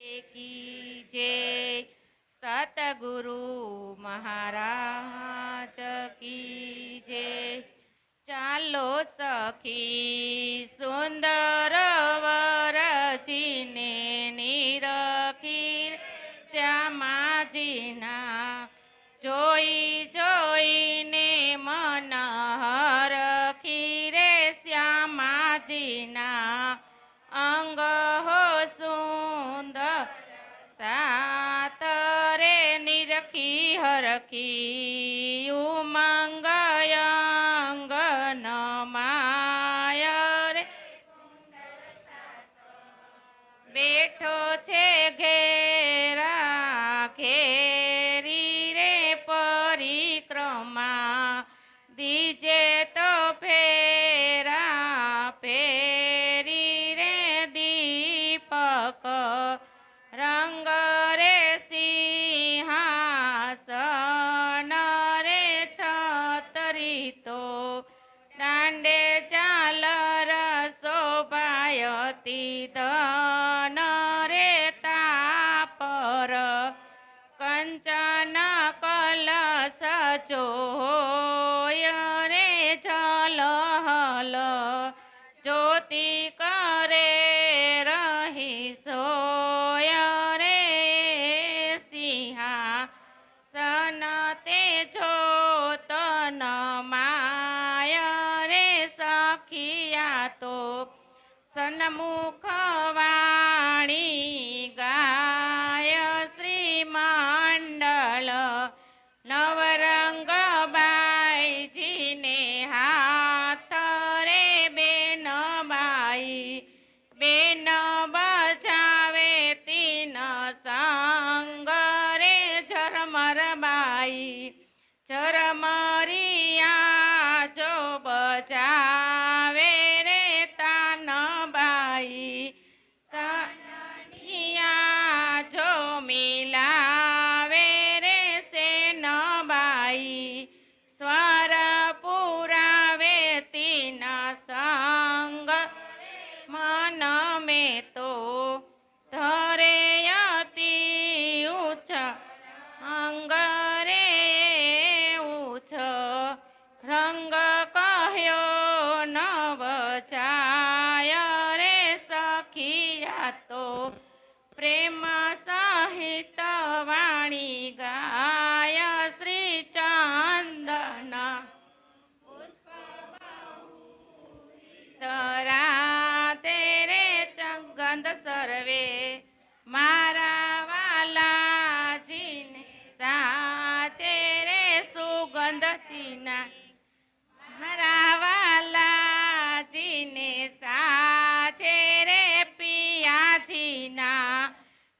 की जय। सतगुरु महाराज की जय। चालो सखी सुंदर वरजीने निरखी श्यामाजीना जोई जोईने मन हरखी रे श्यामाजीना अंग हो सुंदर सातरे निरखी हरखी उमंग अंग नमाय रे બેઠો છે ઘેરા ઘેરી રે પરિક્રમા દીજે તો ફેરા ફેરી રે દીપક રંગ રે સિંહાસન રે છતરી તો દાંડે ચાલર શોભાયતી ધન રે તાપર કંચન કલશ જોય રે ઝલહલ જ્યોતિ કરે રહી સોય રે સિંહાસન તે જોત નમાય રે સખિયા તો સન્મુખ વાણી ગાય શ્રી મંડળ નવરંગ બાઈજીને હાથ રે બેન બાઈ બેન બજાવે તીન સંગ રે ઝરમર બાઈ ઝરમરિયા જો બજાવે રે તાન બાઈ તાનિયા જો મિલાવે રે સેન બાઈ સ્વર પુરાવે તીન સંગ મન મેં તો ધરે અતિ ઉચ્ચ અંગ રે ઉચ્ચ રંગ કહ્યો નવ જાય રે સખિયા તો પ્રેમ સહિત વાણી ગાય શ્રી ચંદન તરા તેરે ચગંધ સર્વે મારા વાલાજીને સાચે રે સુગંધ ચીના મારા વાલાજીને સાચે રે પિયાજીના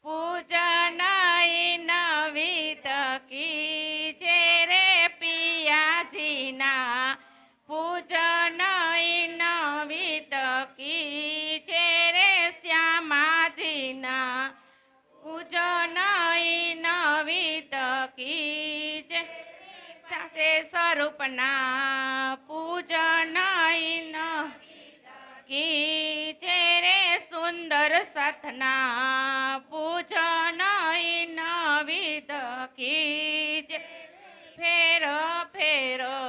પૂજન નવિત કી જે રે પિયાજીના પૂજન નવિત કી જે રે શ્યામાજીના પૂજન નવિત કી જે સાચે સ્વરૂપના પૂજન કી જે રે સુંદર સાથના પૂજન નવિત કી જે ફેરો ફેરો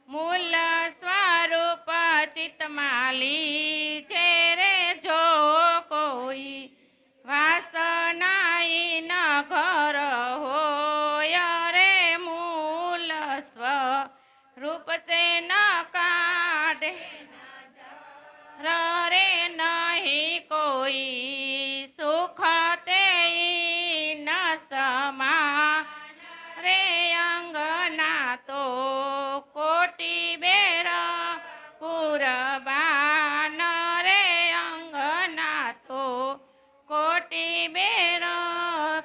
મૂલ સ્વરૂપ ચિતમાલી જે રે જો કોઈ વાસનાઈ ન ઘર હોય રે મૂલ સ્વરૂપ સે ન કાઢે રે નહીં કોઈ સુખ તે ન સમા રે અંગના તો કોટી બેર કુરબાન રે અંગના તો કોટી બેર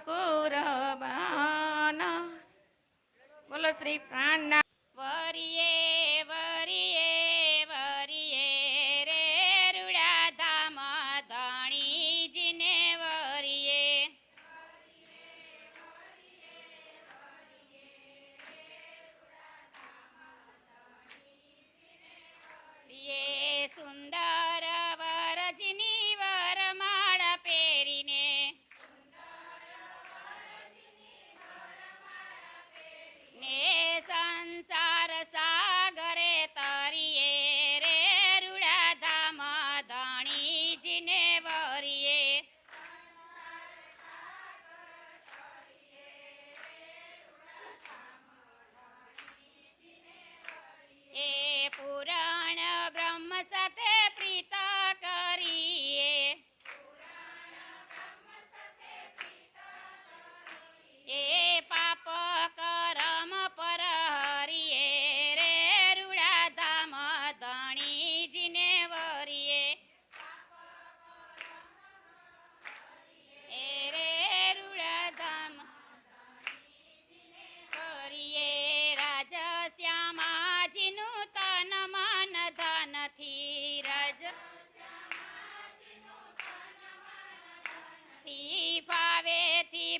કુરબાન. બોલો શ્રી પ્રાણના વરિયે વરિયે વરિયે રે રૂડાધામ ધણીજીને વરિયે સુંદર વરજની વરમાળા પહેરીને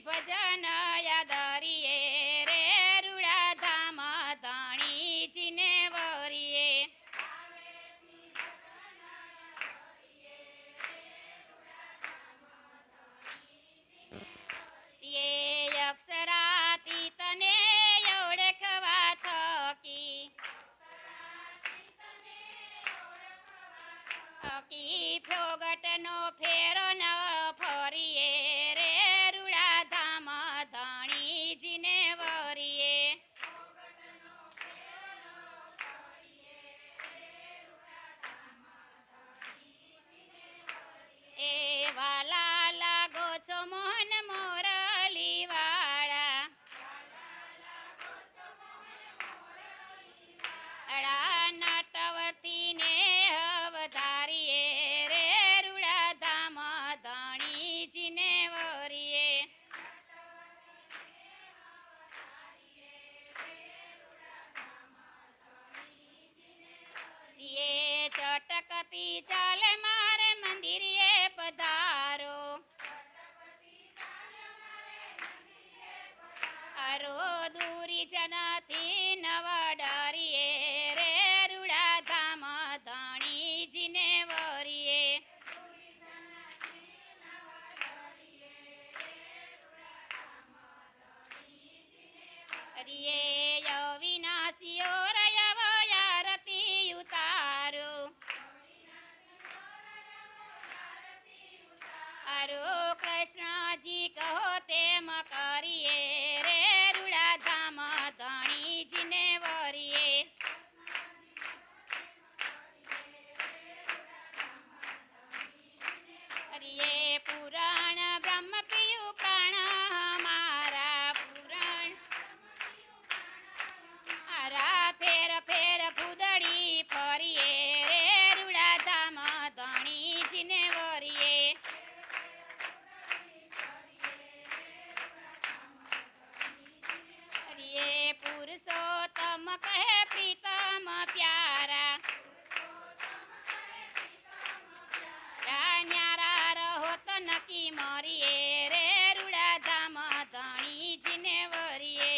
ભજન યાદરીએ રે રૂડા ધામ ધણીજીને વરીએ. એ અક્ષરાતીતને ઓળખવા થકી ફોગટનો ફેરો ન ફરીએ રે રૂડા ધામ ધણીજીને વરીએ. એ વાલા લાગો છો મોહન મોરલી વાળા નટવર્તી ને અવધારીએ રે રૂડા ધામ ધણીજીને વરીએ. એ ચટકતી ચાલ મારે મંદિરે પધારો અરો દૂરી જનથી નવ ડરીએ રે રૂડા ધામ ધણીજીને વરીએ. હરિયે અવિનાશીઓ રયવ આરતી ઉતારો અરો કૃષ્ણજી કહો તેમ કરીએ રે રૂડા ધામ ધણીજીને વરીએ. હરિયે પુરાણ બ્રહ્મ પિયુ પ્રાણ મારા પુરાણ આરા ફેર ફેર ફૂદડી ફરીએ રે રૂડા ધામ ધણીજીને વરીએ. હરિયે પુરુષોત્તમ કહે પ્રીતમ પ્યારા ન્યારા રહો તો નકી મરીએ રે રૂડા ધામ ધણીજીને વરીએ.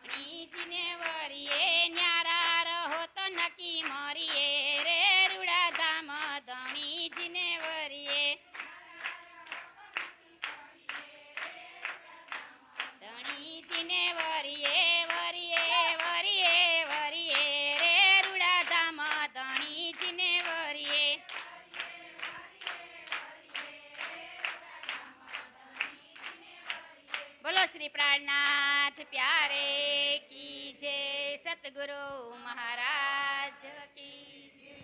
ધણીજીને વરીએ ન્યારા રહો તો નકી મરીએ રે રૂડા ધામ ધણીજીને વરીએ. ધણીજીને વરીએ વરીએ વરીએ વરીએ રે રૂડા ધામ ધણીજીને વરીએ. બોલો શ્રી પ્રાણનાથ પ્યારે કી જય. સતગુરુ મહારાજ કી જય.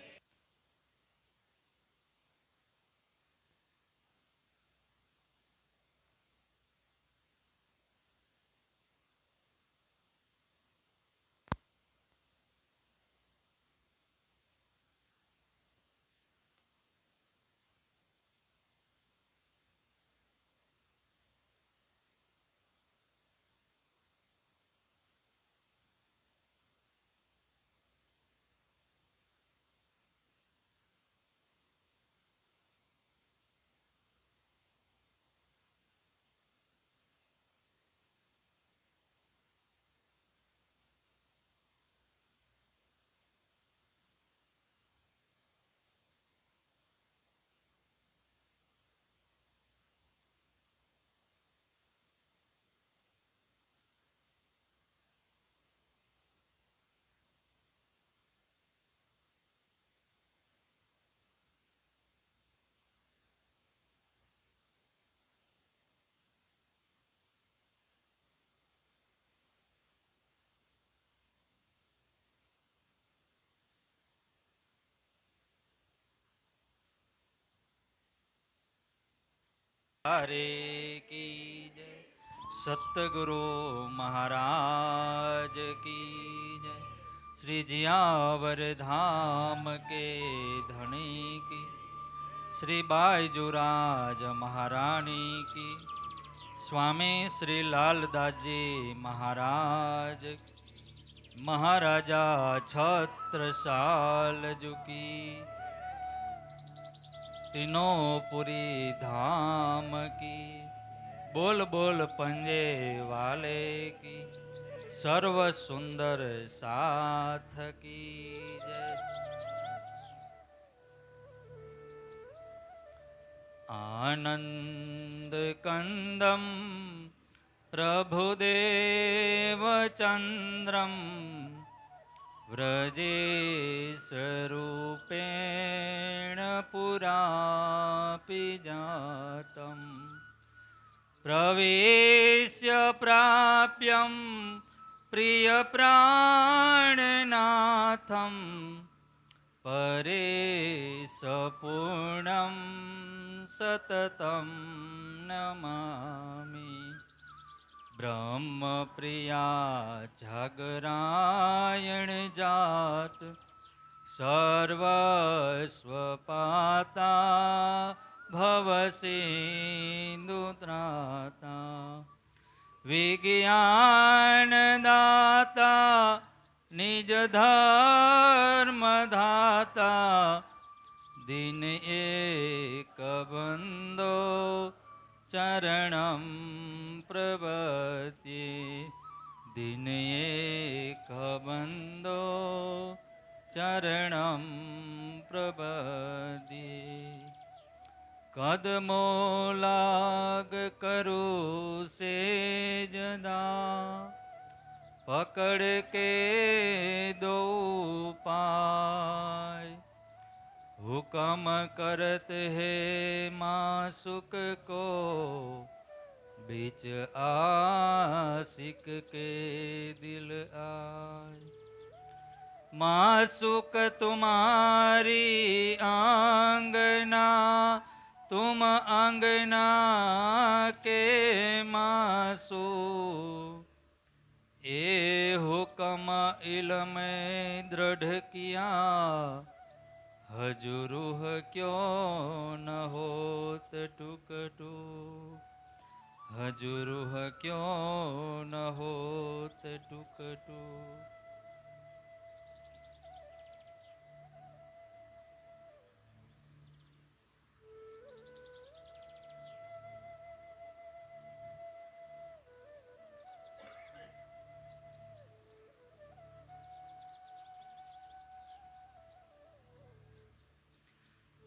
हरे की जय। सतगुरु महाराज की जय। श्री जियावर धाम के धनी की, श्री बाईजुराज महारानी की, स्वामी श्री लालदास जी महाराज, महाराजा छत्रसाल जी की। तीनों पुरी धाम की, बोल बोल पंजे वाले की, सर्व सुंदर साथ की जय। आनंद कंदम प्रभुदेव चंद्रम, व्रजेशरूपेण पुरापि जातम्, प्रवेश्य प्राप्यं प्रियप्राणनाथं, परेशपूर्णं सततं नमामि। ब्रह्मप्रिया जागरायण जात, सर्वस्वपाता भवसिन्धुत्राता, विज्ञानदाता निज धर्मदाता, दिन एक बंदो चरणं प्रपद्ये, दिन एक बंदो चरणं प्रपद्ये। कदमो लाग करूं सेजदा, पकड़ के दो पाय, हुक्म करत है मासुक को, बीच आशिक के दिल आय। मासुक तुम्हारी आंगना, तुम आंगना के मासू, ए हुक्म इल्म दृढ़ किया, हजूरुह क्यों न होत टुक टुक, हजूरुह क्यों न होत टुक टुक।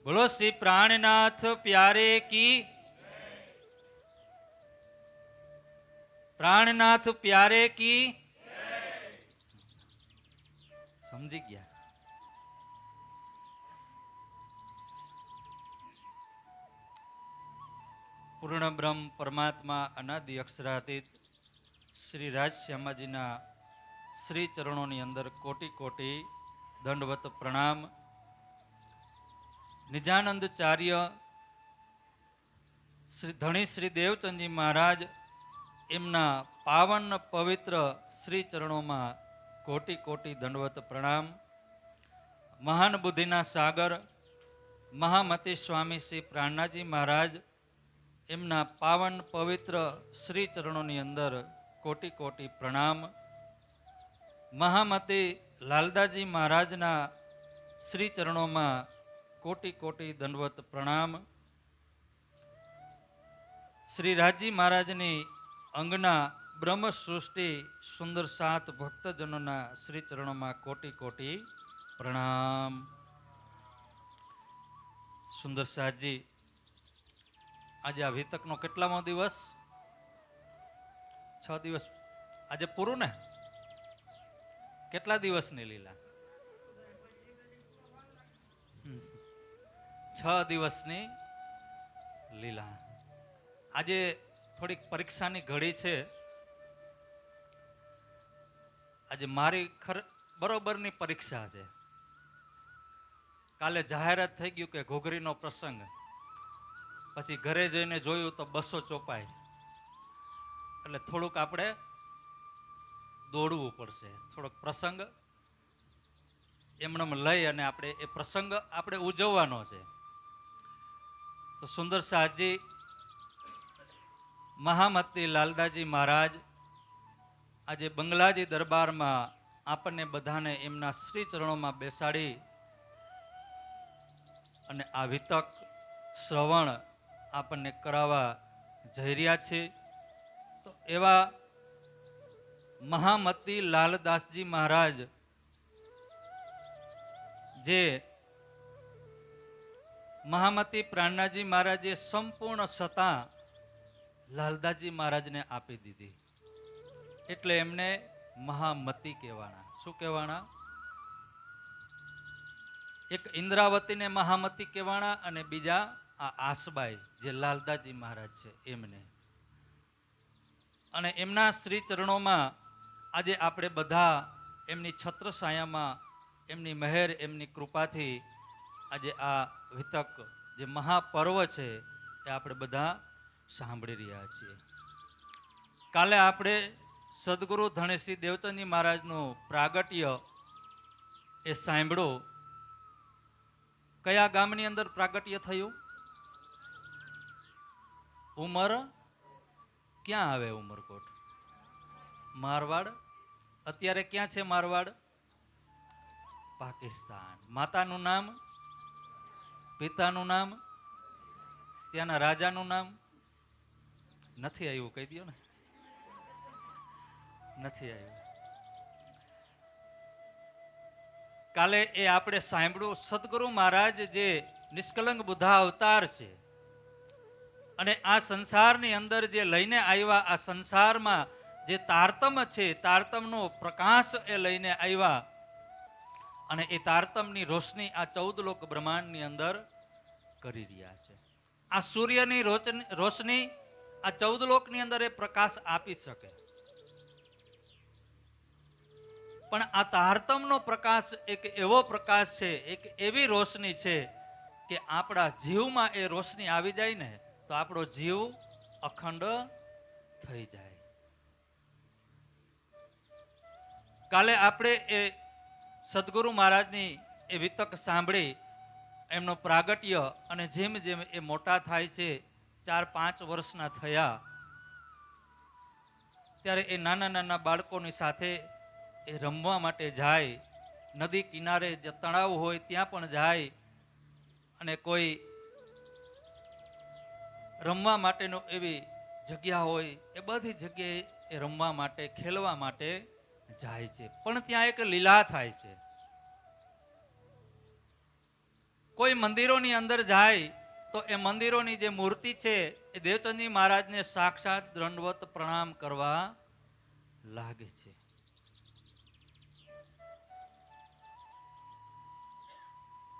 बोलो श्री प्राणनाथ प्यारे की, प्राणनाथ प्यारे की। समझी गया? पूर्ण ब्रह्म परमात्मा अनादि अक्षरातीत श्री રાજશ્યામાજીના શ્રી ચરણોની અંદર કોટી કોટી દંડવત પ્રણામ। નિજાનંદચાર્ય શ્રી ધણી શ્રી દેવચંદજી મહારાજ એમના પાવન પવિત્ર શ્રી ચરણોમાં કોટી કોટી દંડવત પ્રણામ। મહાન બુદ્ધિના સાગર મહામતી સ્વામી શ્રી પ્રાણનાથજી મહારાજ એમના પાવન પવિત્ર શ્રી ચરણોની અંદર કોટી કોટી પ્રણામ। મહામતી લાલદાજી મહારાજના શ્રી ચરણોમાં કોટી કોટી દંડવત પ્રણામ। શ્રી રાજજી મહારાજની અંગના બ્રહ્મ સૃષ્ટિ સુંદર સાત ભક્તજનોના શ્રી ચરણોમાં કોટી કોટી પ્રણામ। સુંદર સાતજી, આજે આ વિતકનો કેટલામો દિવસ? 6 દિવસ। આજે પૂરું ને? કેટલા દિવસની લીલા? 6 દિવસની લીલા। આજે થોડીક પરીક્ષાની ઘડી છે। આજે મારી બરોબરની પરીક્ષા છે। કાલે જાહેરાત થઈ ગયું કે ઘોઘરીનો પ્રસંગ, પછી ઘરે જઈને જોયું તો 200 ચોપાઈ, એટલે થોડુંક આપણે દોડવું પડશે। થોડોક પ્રસંગ એમણે લઈ અને આપણે એ પ્રસંગ આપણે ઉજવવાનો છે। તો સુંદર સાહજી મહામતી લાલદાજી મહારાજ આજે બંગલાજી દરબારમાં આપણને બધાને એમના શ્રી ચરણોમાં બેસાડી અને આ વિતક શ્રવણ આપણને કરાવવા જઈ રહ્યા છે. તો એવા મહામતી લાલદાસજી મહારાજ જે મહામતી પ્રાણનાજી મહારાજે સંપૂર્ણ સત્તા લાલદાસજી મહારાજને આપી દીધી, એટલે એમને મહામતી કહેવાના. શું કહેવાના? એક ઇન્દ્રાવતીને મહામતી કહેવાના અને બીજા આ આસબાઈ જે લાલદાસજી મહારાજ છે એમને. અને એમના શ્રી ચરણોમાં આજે આપણે બધા એમની છત્રછાયામાં એમની મહેર એમની કૃપાથી આજે આ વિતક જે મહાપર્વ છે એ આપણે બધા સાંભળી રહ્યા છીએ. કાલે આપણે સદગુરુ ધણેશ્રી દેવચંદજી મહારાજનું પ્રાગટ્ય એ સાંભળ્યું. કયા ગામની અંદર પ્રાગટ્ય થયું? ઉમર. ક્યાં આવે ઉમરકોટ? મારવાડ. અત્યારે ક્યાં છે મારવાડ? પાકિસ્તાન. માતાનું નામ? પિતાનું નામ? ત્યાંના રાજાનું નામ? નથી આવ્યું, કહી દો ને. નથી આવ્યું. કાલે એ આપણે સાંભળ્યું સદગુરુ મહારાજ જે નિષ્કલંક બુદ્ધા અવતાર છે અને આ સંસારની અંદર જે લઈને આવ્યા, આ સંસારમાં જે તારતમ છે તારતમનો પ્રકાશ એ લઈને આવ્યા અને એ તારતમની રોશની આ 14 લોક બ્રહ્માંડની અંદર કરી રહ્યા છે. આ સૂર્યની રોશની આ 14 લોકની અંદર એ પ્રકાશ આપી શકે, પણ આ તારતમનો પ્રકાશ એક એવો પ્રકાશ છે, એક એવી રોશની છે કે આપણા જીવમાં એ રોશની આવી જાય ને તો આપણો જીવ અખંડ થઈ જાય. કાલે આપણે એ સદગુરુ મહારાજની એ વિતક સાંભળી, એમનો પ્રાગટ્ય, અને જેમ જેમ એ મોટા થાય છે, 4-5 વર્ષના થયા, ત્યારે એ નાના નાના બાળકોની સાથે એ રમવા માટે જાય. નદી કિનારે જે તળાવ હોય ત્યાં પણ જાય અને કોઈ રમવા માટેનો એવી જગ્યા હોય એ બધી જગ્યાએ એ રમવા માટે ખેલવા માટે જાય છે. પણ ત્યાં એક લીલા થાય છે. કોઈ મંદિરોની અંદર જાય તો એ મંદિરોની જે મૂર્તિ છે એ દેવચંદજી મહારાજને સાક્ષાત દંડવત પ્રણામ કરવા લાગે છે.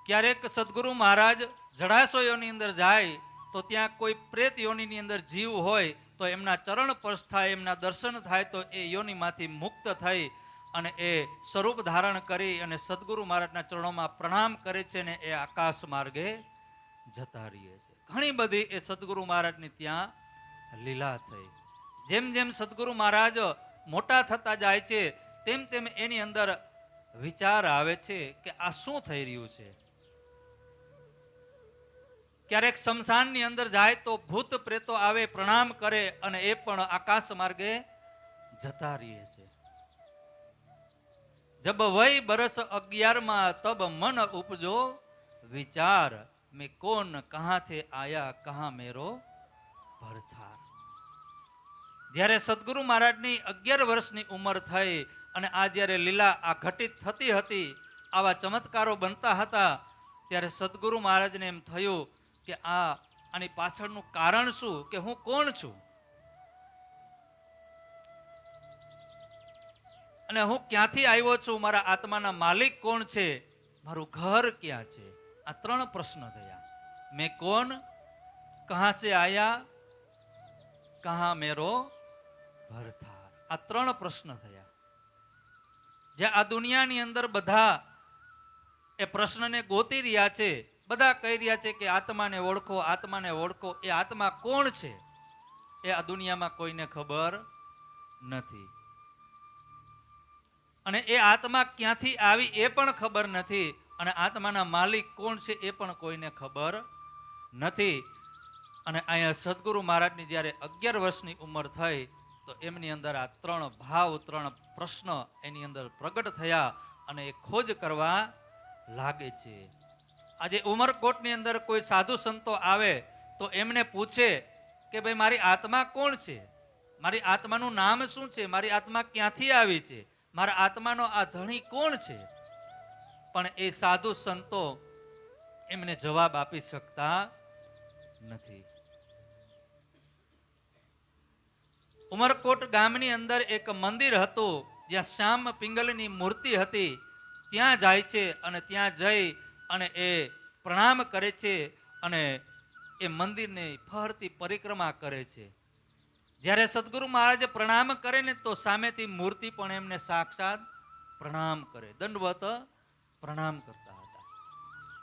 ક્યારેક સદગુરુ મહારાજ જળાશયોની અંદર જાય તો ત્યાં કોઈ પ્રેત યોનિની અંદર જીવ હોય તો એમના ચરણ સ્પર્શ થાય, એમના દર્શન થાય તો એ યોનિમાંથી મુક્ત થઈ અને એ સ્વરૂપ ધારણ કરી અને સદગુરુ મહારાજના ચરણોમાં પ્રણામ કરે છે ને એ આકાશ માર્ગે જતા રહીએ છે. ઘણી બધી એ સદગુરુ મહારાજની ત્યાં લીલા થઈ. જેમ જેમ સદગુરુ મહારાજ મોટા થતા જાય છે તેમ તેમ એની અંદર વિચાર આવે છે કે આ શું થઈ રહ્યું છે. ક્યારેક શમશાનની અંદર જાય તો ભૂત પ્રેતો આવે, પ્રણામ કરે અને એ પણ આકાશ માર્ગે જતા રહીએ છે. જબ વય બરસ 11 તબ મન ઉપજો વિચાર, મેં કોન કહા થે આયા કહા મેરો ભરથાર. જ્યારે સદગુરુ મહારાજની 11 વર્ષની ઉંમર થઈ અને આ જ્યારે લીલા આ ઘટિત થતી હતી, આવા ચમત્કારો બનતા હતા, ત્યારે સદગુરુ મહારાજને એમ થયું કે આની પાછળનું કારણ શું, કે હું કોણ છું અને હું ક્યાંથી આવ્યો છું, મારા આત્માના માલિક કોણ છે, મારું ઘર ક્યાં છે. આ 3 પ્રશ્ન થયા. મેં કોણ, કહા સે આયા, કહા મેરો ભરથાર. આ 3 પ્રશ્ન થયા. જે આ દુનિયાની અંદર બધા એ પ્રશ્નને ગોતી રહ્યા છે, બધા કહી રહ્યા છે કે આત્માને ઓળખો, આત્માને ઓળખો. એ આત્મા કોણ છે એ આ દુનિયામાં કોઈને ખબર નથી, અને એ આત્મા ક્યાંથી આવી એ પણ ખબર નથી, અને આત્માના માલિક કોણ છે એ પણ કોઈને ખબર નથી. અને અહીંયા સદગુરુ મહારાજની જ્યારે 11 વર્ષની ઉંમર થઈ તો એમની અંદર આ 3 ભાવ, 3 પ્રશ્ન એની અંદર પ્રગટ થયા અને એ ખોજ કરવા લાગે છે. આજે ઉમરકોટની અંદર કોઈ સાધુ સંતો આવે તો એમને પૂછે કે ભાઈ મારી આત્મા કોણ છે, મારી આત્માનું નામ શું છે, મારી આત્મા ક્યાંથી આવી છે, મારા આત્માનો આ ધણી કોણ છે, પણ એ સાધુ સંતો એમને જવાબ આપી શકતા નથી. ઉમરકોટ ગામની અંદર એક મંદિર હતું જ્યાં શ્યામ પિંગલની મૂર્તિ હતી. ત્યાં જાય છે અને ત્યાં જઈ અને એ પ્રણામ કરે છે અને એ મંદિરની ફરતી પરિક્રમા કરે છે. જ્યારે સદગુરુ મહારાજે પ્રણામ કરે ને તો સામેથી મૂર્તિ પણ એમને સાક્ષાત પ્રણામ કરે, દંડવત પ્રણામ કરતા હતા.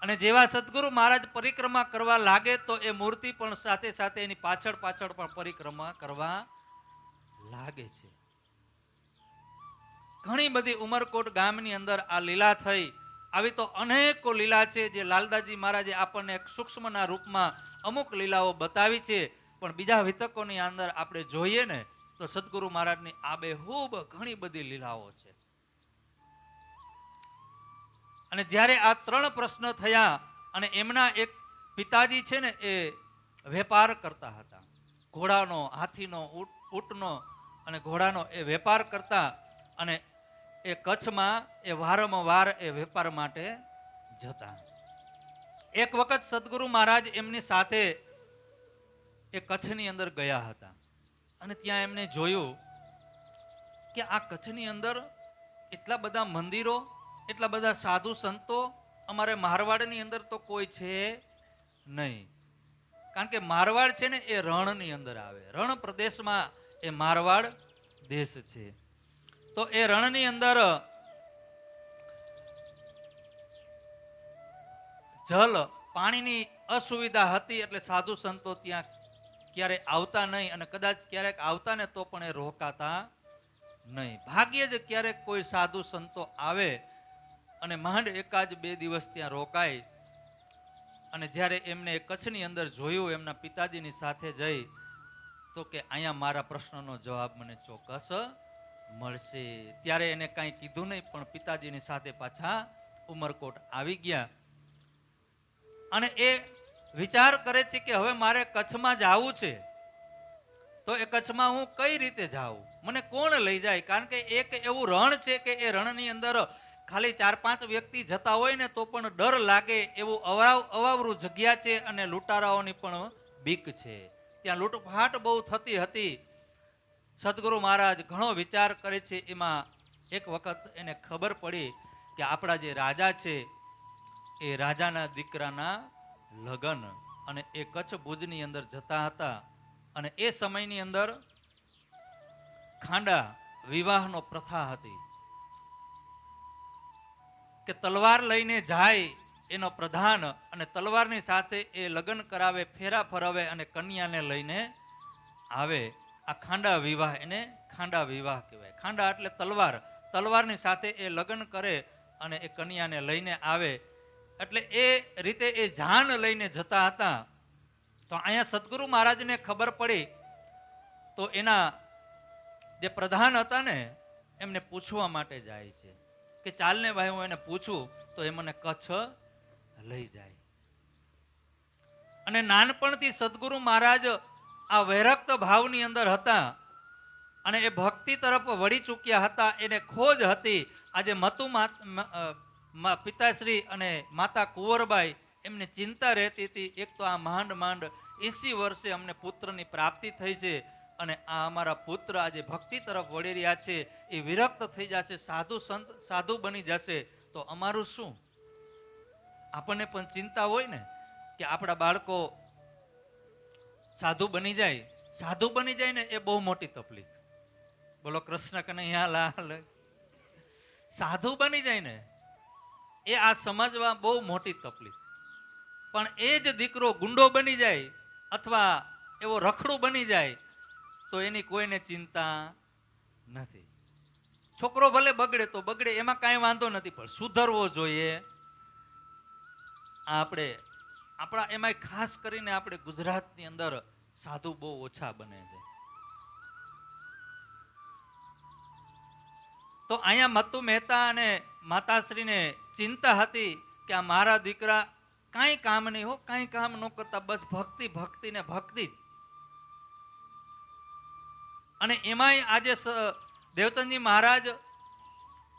અને જેવા સદગુરુ મહારાજ પરિક્રમા કરવા લાગે તો એ મૂર્તિ પણ સાથે સાથે એની પાછળ પાછળ પણ પરિક્રમા કરવા લાગે છે. ઘણી બધી ઉમરકોટ ગામની અંદર આ લીલા થઈ. આવી તો અનેકો લીલા છે જે લાલદાસજી મહારાજે આપણને એક સૂક્ષ્મના રૂપમાં અમુક લીલાઓ બતાવી છે, પણ બીજા વિતકોની અંદર આપણે જોઈએ ને તો સદગુરુ મહારાજની આબેહૂબ ઘણી બધી લીલાઓ છે. અને જ્યારે આ 3 પ્રશ્ન થયા અને એમના એક પિતાજી છે ને એ વેપાર કરતા હતા, ઘોડાનો, હાથીનો, ઊંટનો અને ઘોડાનો એ વેપાર કરતા, અને એ કચ્છમાં એ વારંવાર એ વેપાર માટે જતા. એક વખત સદગુરુ મહારાજ એમની સાથે એ કચ્છની અંદર ગયા હતા અને ત્યાં એમને જોયું કે આ કચ્છની અંદર એટલા બધા મંદિરો, એટલા બધા સાધુ સંતો અમારે મારવાડની અંદર તો કોઈ છે નહીં. કારણ કે મારવાડ છે ને એ રણની અંદર આવે, રણ પ્રદેશમાં એ મારવાડ દેશ છે. તો એ રણની અંદર જલ પાણીની અસુવિધા હતી એટલે સાધુ સંતો ત્યાં ક્યારે આવતા નહીં, અને કદાચ ક્યારેક આવતા ને તો પણ એ રોકાતા નહીં. ભાગ્યે જ ક્યારેક કોઈ સાધુ સંતો આવે અને માંડ 1-2 દિવસ ત્યાં રોકાય. અને જ્યારે એમને કચ્છની અંદર જોયું એમના પિતાજીની સાથે જઈ તો કે અહીંયા મારા પ્રશ્નનો જવાબ મને ચોક્કસ મળશે. ત્યારે એને કાંઈ કીધું નહીં, પણ પિતાજીની સાથે પાછા ઉમરકોટ આવી ગયા. અને એ વિચાર કરે છે કે હવે મારે કચ્છમાં જવું છે તો એ કચ્છમાં હું કઈ રીતે જાઉં, મને કોણ લઈ જાય? કારણ કે એક એવું રણ છે કે એ રણની અંદર ખાલી 4-5 વ્યક્તિ જતા હોય ને તો પણ ડર લાગે એવું અવાવરું જગ્યા છે, અને લૂંટારાઓની પણ બીક છે. ત્યાં લૂંટફાટ બહુ થતી હતી. સદગુરુ મહારાજ ઘણો વિચાર કરે છે. એમાં એક વખત એને ખબર પડી કે આપણા જે રાજા છે એ રાજાના દીકરાના લગ્ન, અને એ કચ્છ ભુજની અંદર જતા હતા. અને એ સમયની અંદર ખાંડા વિવાહનો પ્રથા હતી કે તલવાર લઈને જાય એનો પ્રધાન, અને તલવારની સાથે એ લગ્ન કરાવે, ફેરા ફરાવે અને કન્યાને લઈને આવે. આ ખાંડા વિવાહ, એને ખાંડા વિવાહ કહેવાય. ખાંડા એટલે તલવાર, તલવારની સાથે એ લગ્ન કરે અને એ કન્યાને લઈને આવે. એટલે એ રીતે એ જાન લઈને જતા હતા. તો અહીંયા સદગુરુ મહારાજને ખબર પડી તો એના જે પ્રધાન હતા ને એમને પૂછવા માટે જાય છે કે ચાલને ભાઈ હું એને પૂછું તો એ મને કચ્છ લઈ જાય. અને નાનપણથી સદગુરુ મહારાજ આ વૈરક્ત ભાવની અંદર હતા અને એ ભક્તિ તરફ વળી ચૂક્યા હતા. એને ખોજ હતી. આજે મતુ પિતાશ્રી અને માતા કુંવરબાઈ એમને ચિંતા રહેતી હતી. એક તો આ માંડ 80 વર્ષે અમને પુત્રની પ્રાપ્તિ થઈ છે અને આ અમારા પુત્ર આજે ભક્તિ તરફ વળી રહ્યા છે, એ વિરક્ત થઈ જશે, સાધુ સંત સાધુ બની જશે તો અમારું શું? આપણને પણ ચિંતા હોય ને કે આપણા બાળકો સાધુ બની જાય. સાધુ બની જાય ને એ બહુ મોટી તકલીફ. બોલો કૃષ્ણ કનૈયા લાલ. સાધુ બની જાય ને એ આ સમજવા બહુ મોટી તકલીફ. પણ એ જ દીકરો ગુંડો બની જાય અથવા એવો રખડું બની જાય તો એની કોઈને ચિંતા નથી. છોકરો ભલે બગડે તો બગડે, એમાં કાંઈ વાંધો નથી, પણ સુધરવો જોઈએ. આપણા એમાં ખાસ કરીને આપણે ગુજરાતની અંદર સાધુ બહુ ઓછા બને છે. તો અહીંયા મત્તુ મહેતા અને માતાશ્રીને ચિંતા હતી કે આ મારા દીકરા કાંઈ કામ નહીં હો, કાંઈ કામ ન કરતા, બસ ભક્તિ ભક્તિ ને ભક્તિ જ. અને એમાંય આજે દેવચંદજી મહારાજ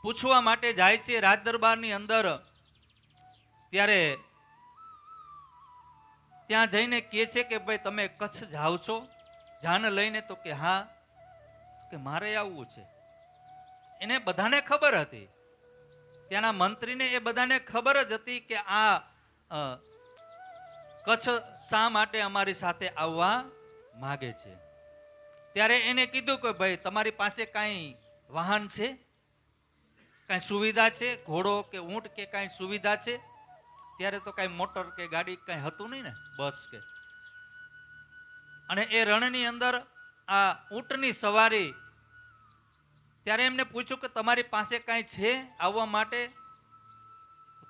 પૂછવા માટે જાય છે રાજ દરબારની અંદર, ત્યારે ત્યાં જઈને કહે છે કે ભાઈ તમે કચ્છ જાઓ છો જાન લઈને? તો કે હા. કે મારે આવવું છે. એને બધાને ખબર હતી, ત્યાંના મંત્રીને એ બધાને ખબર જ હતી કે આ કચ્છ શા માટે અમારી સાથે આવવા માગે છે. ત્યારે એને કીધું કે ભાઈ તમારી પાસે કાંઈ વાહન છે, કાંઈ સુવિધા છે, ઘોડો કે ઊંટ કે કાંઈ સુવિધા છે? ત્યારે તો કાંઈ મોટર કે ગાડી કાંઈ હતું નહીં ને, બસ કે. અને એ રણની અંદર આ ઊંટની સવારી, ત્યારે એમને પૂછ્યું કે તમારી પાસે કાંઈ છે આવવા માટે?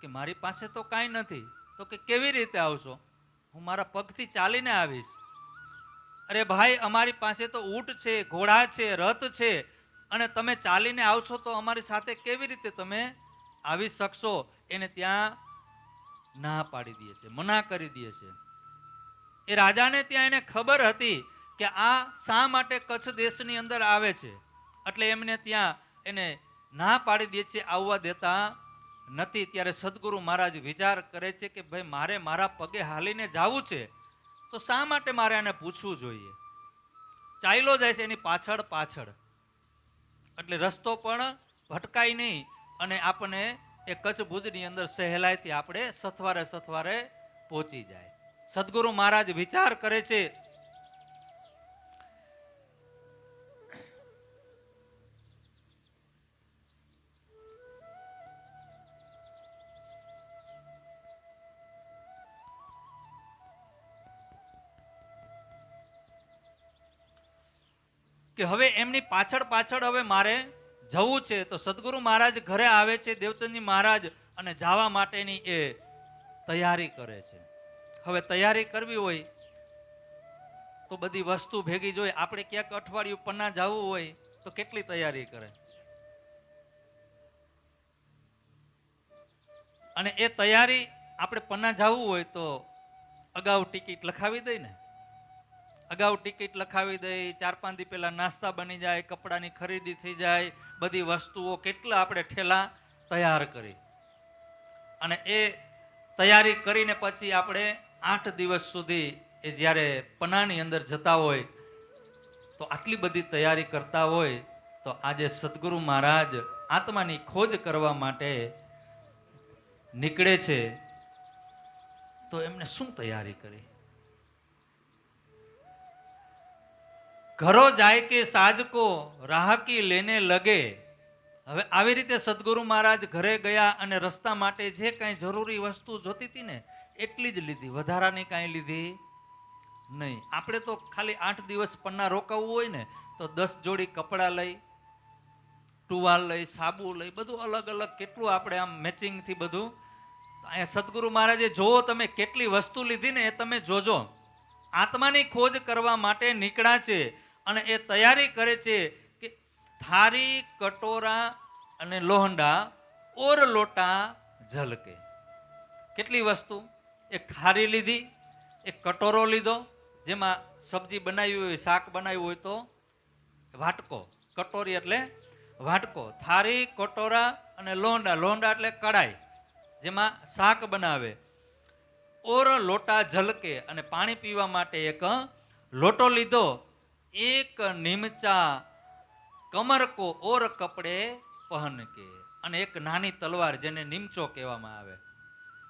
કે મારી પાસે તો કાંઈ નથી. તો કે કેવી રીતે આવશો? હું મારા પગથી ચાલીને આવીશ. અરે ભાઈ, અમારી પાસે તો ઊંટ છે, ઘોડા છે, રથ છે, અને તમે ચાલીને આવશો તો અમારી સાથે કેવી રીતે તમે આવી શકશો? એને ત્યાં ના પાડી દે છે, મના કરી દે છે. એ રાજાને ત્યાં એને ખબર હતી કે આ શા માટે કચ્છ દેશની અંદર આવે છે, એટલે એમને ત્યાં એને ના પાડી દે છે, આવવા દેતા નથી. ત્યારે સદગુરુ મહારાજ વિચાર કરે છે કે ભાઈ મારે મારા પગે હાલીને જવું છે, તો શા માટે મારે આને પૂછવું જોઈએ? ચાલ્યો જાય છે એની પાછળ પાછળ, એટલે રસ્તો પણ ભટકાય નહીં અને આપણને એ કચ્છ ભુજની અંદર સહેલાઈથી આપણે સથવારે સથવારે પહોંચી જાય. સદગુરુ મહારાજ વિચાર કરે છે કે હવે એમની પાછળ પાછળ હવે મારે જવું છે. તો સદગુરુ મહારાજ ઘરે આવે છે, દેવચંદજી મહારાજ, અને જવા માટેની એ તૈયારી કરે છે. હવે તૈયારી કરવી હોય તો બધી વસ્તુ ભેગી જોઈએ. આપણે ક્યાંક અઠવાડિયું પન્ના જવું હોય તો કેટલી તૈયારી કરે, અને એ તૈયારી આપણે પન્ના જવું હોય તો અગાઉ ટિકિટ લખાવી દઈ ને, અગાઉ ટિકિટ લખાવી દઈ, 4-5 દી પહેલા નાસ્તા બની જાય, કપડાની ખરીદી થઈ જાય, બધી વસ્તુઓ કેટલા આપણે ઠેલા તૈયાર કરી, અને એ તૈયારી કરીને પછી આપણે 8 દિવસ સુધી એ જ્યારે પન્નાની અંદર જતા હોય તો આટલી બધી તૈયારી કરતા હોય, તો આજે સદગુરુ મહારાજ આત્માની ખોજ કરવા માટે નીકળે છે, તો એમને શું તૈયારી કરી? ઘરો જાય કે સાજકો રાહકી લેને લગે. હવે આવી રીતે સદગુરુ મહારાજ ઘરે ગયા અને રસ્તા માટે જે કાંઈ જરૂરી વસ્તુ જોતી હતી ને એટલી જ લીધી, વધારાની કાંઈ લીધી નહીં. આપણે તો ખાલી 8 દિવસ પન્ના રોકાવવું હોય ને તો 10 જોડી કપડાં લઈ, ટુવાલ લઈ, સાબુ લઈ, બધું અલગ અલગ કેટલું આપણે આમ મેચિંગથી બધું. અહીંયા સદગુરુ મહારાજે જોવો તમે કેટલી વસ્તુ લીધી ને, એ તમે જોજો. આત્માની ખોજ કરવા માટે નીકળ્યા છે અને એ તૈયારી કરે છે કે થારી, કટોરા અને લોહંડા ઓર લોટા ઝલકે. કેટલી વસ્તુ? એક થારી લીધી, એક કટોરો લીધો જેમાં સબ્જી બનાવી હોય, શાક બનાવ્યું હોય તો વાટકો, કટોરી એટલે વાટકો, થારી, કટોરા અને લોહંડા, લોહંડા એટલે કડાઈ જેમાં શાક બનાવે, ઓર લોટા ઝલકે અને પાણી પીવા માટે એક લોટો લીધો, એક નિમચા કમર કો ઓર કપડે પહન કે, અને એક નાની તલવાર જેને નિમચો કહેવામાં આવે.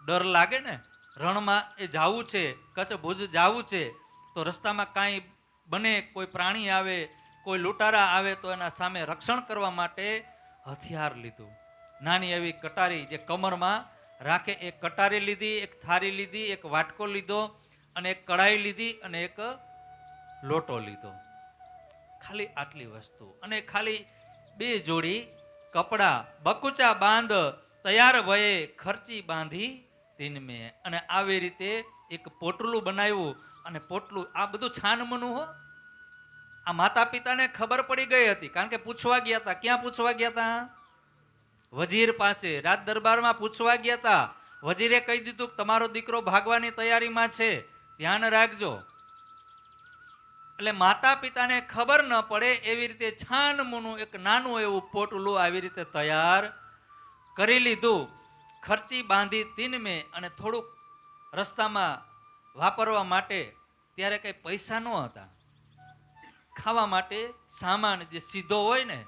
ડર લાગે ને, રણમાં એ જાવું છે, કચ્છ ભુજ જાવું છે, તો રસ્તામાં કાંઈ બને, કોઈ પ્રાણી આવે, કોઈ લૂંટારા આવે તો એના સામે રક્ષણ કરવા માટે હથિયાર લીધું. નાની એવી કટારી જે કમરમાં રાખે, એક કટારી લીધી, એક થારી લીધી, એક વાટકો લીધો, અને એક કડાઈ લીધી, અને એક લોટો લીધો. ખાલી આટલી વસ્તુ, અને ખાલી 2 જોડી કપડા. બકુચા બાંધ તૈયાર ભયે ખર્ચી બાંધી તીન મેં. અને આવી રીતે એક પોટલું બનાવ્યું, અને પોટલું આ બધું છાનમનું હો. આ માતા પિતાને ખબર પડી ગઈ હતી, કારણ કે પૂછવા ગયા હતા. ક્યાં પૂછવા ગયા હતા? વજીર પાસે, રાજ દરબારમાં પૂછવા ગયા હતા. વજીરે કહી દીધું કે તમારો દીકરો ભાગવાની તૈયારીમાં છે, ધ્યાન રાખજો. એટલે માતા પિતાને ખબર ન પડે એવી રીતે છાનમૂનું એક નાનું એવું પોટલું આવી રીતે તૈયાર કરી લીધું. ખર્ચી બાંધી તીનમે, અને થોડુંક રસ્તામાં વાપરવા માટે, ત્યારે કઈ પૈસા ન હતા. ખાવા માટે સામાન જે સીધો હોય ને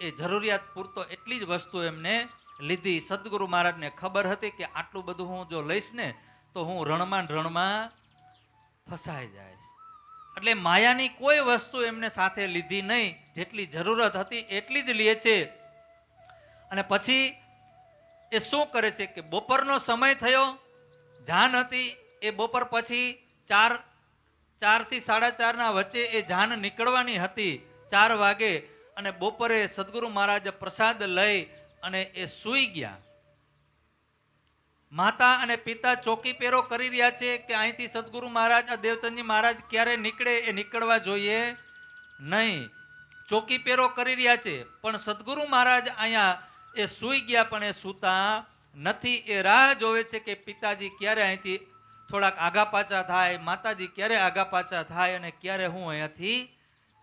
એ જરૂરિયાત પૂરતો એટલી જ વસ્તુ એમને લીધી. સદગુરુ મહારાજને ખબર હતી કે આટલું બધું હું જો લઈશ ને તો હું રણમાં ફસાઈ જાય. એટલે માયાની કોઈ વસ્તુ એમને સાથે લીધી નહીં, જેટલી જરૂરત હતી એટલી જ લે છે. અને પછી એ શું કરે છે કે બપોરનો સમય થયો, જાન હતી એ બપોર પછી 4 થી 4:30 ના વચ્ચે એ જાન નીકળવાની હતી 4 વાગે. અને બપોરે સદગુરુ મહારાજ પ્રસાદ લઈ અને એ સૂઈ ગયા. માતા અને પિતા ચોકી પેરો કરી રહ્યા છે કે અહીંથી સદગુરુ મહારાજ, આ દેવચંદજી મહારાજ ક્યારે નીકળે, એ નીકળવા જોઈએ નહીં. ચોકી પેરો કરી રહ્યા છે, પણ સદગુરુ મહારાજ અહીંયા એ સૂઈ ગયા, પણ એ સૂતા નથી. એ રાહ જોવે છે કે પિતાજી ક્યારે અહીંથી થોડાક આગા પાછા થાય, માતાજી ક્યારે આગા પાછા થાય અને ક્યારે હું અહીંયાથી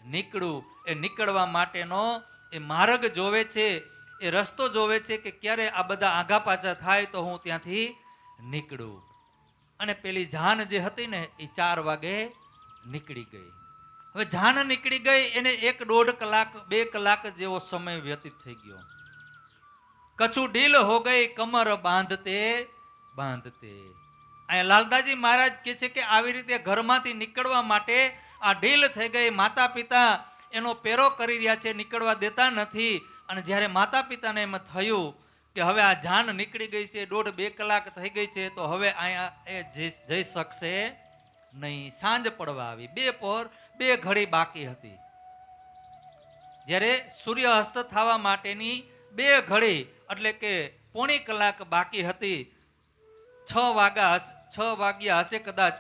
નીકળું. એ નીકળવા માટેનો એ માર્ગ જોવે છે, એ રસ્તો જોવે છે કે ક્યારે આ બધા આગા પાછા થાય તો હું ત્યાંથી નીકળું. અને પેલી જાન જે હતી ને એ 4 વાગે નીકળી ગઈ. હવે જાન નીકળી ગઈ, એને 1-1.5 કલાક 2 કલાક જેવો સમય વ્યતીત થઈ ગયો. કછું ઢીલ હો ગઈ કમર બાંધતે બાંધતે. અહીંયા લાલદાસજી મહારાજ કહે છે કે આવી રીતે ઘરમાંથી નીકળવા માટે આ ઢીલ થઈ ગઈ. માતા પિતા એનો પેરો કરી રહ્યા છે, નીકળવા દેતા નથી. અને જ્યારે માતા પિતાને એમ થયું કે હવે આ જાન નીકળી ગઈ છે, 1.5-2 કલાક થઈ ગઈ છે, તો હવે અહીંયા એ જઈ શકશે નહીં. સાંજ પડવા આવી, 2 પહોર 2 ઘડી બાકી હતી. જ્યારે સૂર્ય અસ્ત થવા માટેની 2 ઘડી એટલે કે પોણી કલાક બાકી હતી, 6 વાગ્યા હશે કદાચ,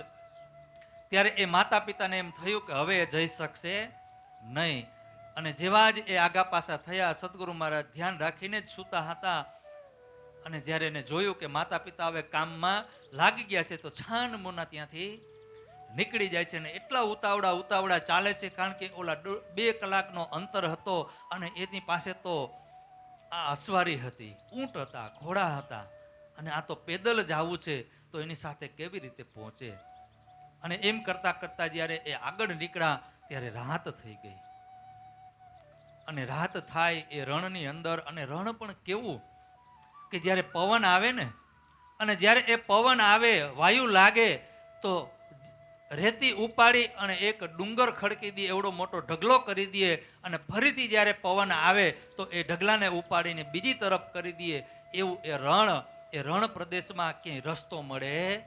ત્યારે એ માતા પિતાને એમ થયું કે હવે એ જઈ શકશે નહીં. અને જેવા જ એ આગા પાછા થયા, સદગુરુ મહારાજ ધ્યાન રાખીને જ સૂતા હતા. અને જ્યારે એને જોયું કે માતા પિતા હવે કામમાં લાગી ગયા છે, તો છાન મોના ત્યાંથી નીકળી જાય છે. અને એટલા ઉતાવળા ચાલે છે, કારણ કે ઓલા 2 કલાકનો અંતર હતો અને એની પાસે તો આ અસવારી હતી, ઊંટ હતા, ઘોડા હતા, અને આ તો પેદલ જવું છે, તો એની સાથે કેવી રીતે પહોંચે. અને એમ કરતા કરતા જ્યારે એ આગળ નીકળ્યા ત્યારે રાત થઈ ગઈ. અને રાત થાય એ રણની અંદર, અને રણ પણ કેવું કે જ્યારે પવન આવે ને, અને જ્યારે એ પવન આવે, વાયુ લાગે, તો રેતી ઉપાડી અને એક ડુંગર ખડકી દે, એવડો મોટો ઢગલો કરી દે. અને ફરીથી જ્યારે પવન આવે તો એ ઢગલાને ઉપાડીને બીજી તરફ કરી દે. એવું એ રણ પ્રદેશમાં ક્યાંય રસ્તો મળે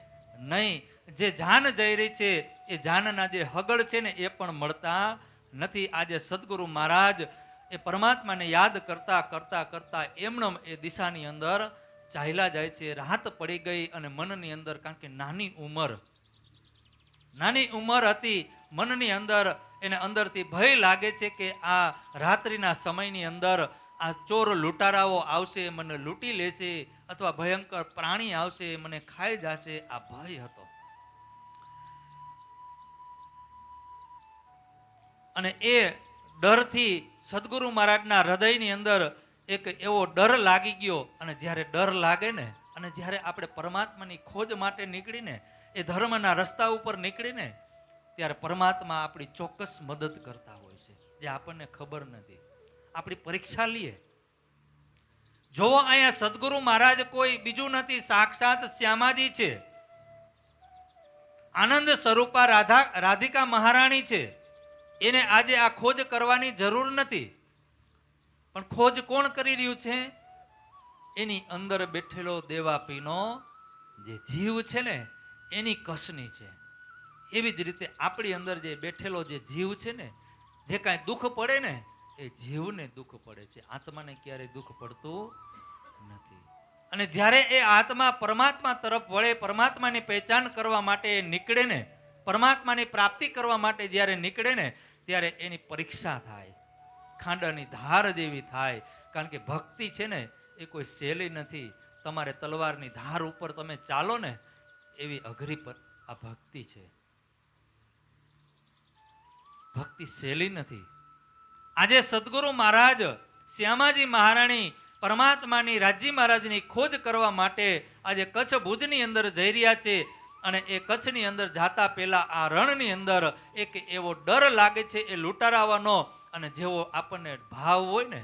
નહીં. જે જાન જઈ રહી છે એ જાનના જે હગડ છે ને એ પણ મળતા નથી. આજે સદગુરુ મહારાજ એ પરમાત્માને યાદ કરતા કરતા કરતા એમનેમ એ દિશાની અંદર ચાલ્યા જાય છે. રાત પડી ગઈ અને મનની અંદર, કારણ કે નાની ઉંમર હતી, મનની અંદર એને અંદરથી ભય લાગે છે કે આ રાત્રિના સમયની અંદર આ ચોર લૂંટારાઓ આવશે, મને લૂંટી લેશે, અથવા ભયંકર પ્રાણી આવશે, મને ખાઈ જશે. આ ભય હતો. અને એ ડરથી સદગુરુ મહારાજના હૃદયની અંદર એક એવો ડર લાગી ગયો. અને જ્યારે ડર લાગે ને, અને જ્યારે આપણે પરમાત્માની ખોજ માટે નીકળીને, એ ધર્મના રસ્તા ઉપર નીકળીને, ત્યારે પરમાત્મા આપણી ચોક્કસ મદદ કરતા હોય છે, જે આપણને ખબર નથી. આપણી પરીક્ષા લઈએ. જો અહીંયા સદગુરુ મહારાજ કોઈ બીજું નથી, સાક્ષાત શ્યામાજી છે, આનંદ સ્વરૂપા રાધિકા મહારાણી છે. એને આજે આ ખોજ કરવાની જરૂર નથી. પણ ખોજ કોણ કરી રહ્યું છે? એની અંદર બેઠેલો દેવાપીનો જે જીવ છે ને, એની કસની છે. એવી જ રીતે આપણી અંદર જે બેઠેલો જે જીવ છે ને, જે કાંઈ દુઃખ પડે ને, એ જીવને દુઃખ પડે છે, આત્માને ક્યારેય દુઃખ પડતું નથી. અને જ્યારે એ આત્મા પરમાત્મા તરફ વળે, પરમાત્માની પહેચાન કરવા માટે નીકળે ને, પરમાત્માની પ્રાપ્તિ કરવા માટે જ્યારે નીકળે ને, ત્યારે એની પરીક્ષા થાય, ખાંડાની ધાર જેવી થાય. કારણ કે ભક્તિ છે ને એ કોઈ સહેલી નથી. તમારે તલવારની ધાર ઉપર તમે ચાલો ને એવી અઘરી પર આ ભક્તિ છે. ભક્તિ સહેલી નથી. આજે સદગુરુ મહારાજ શ્યામાજી મહારાણી પરમાત્માની રાજ્જી મહારાજની ખોજ કરવા માટે આજે કચ્છ ભુજની અંદર જઈ રહ્યા છે. અને એ કચ્છની અંદર જાતા પહેલા આ રણની અંદર એક એવો ડર લાગે છે એ લૂંટારાવાનો, અને જેવો આપણને ભાવ હોય ને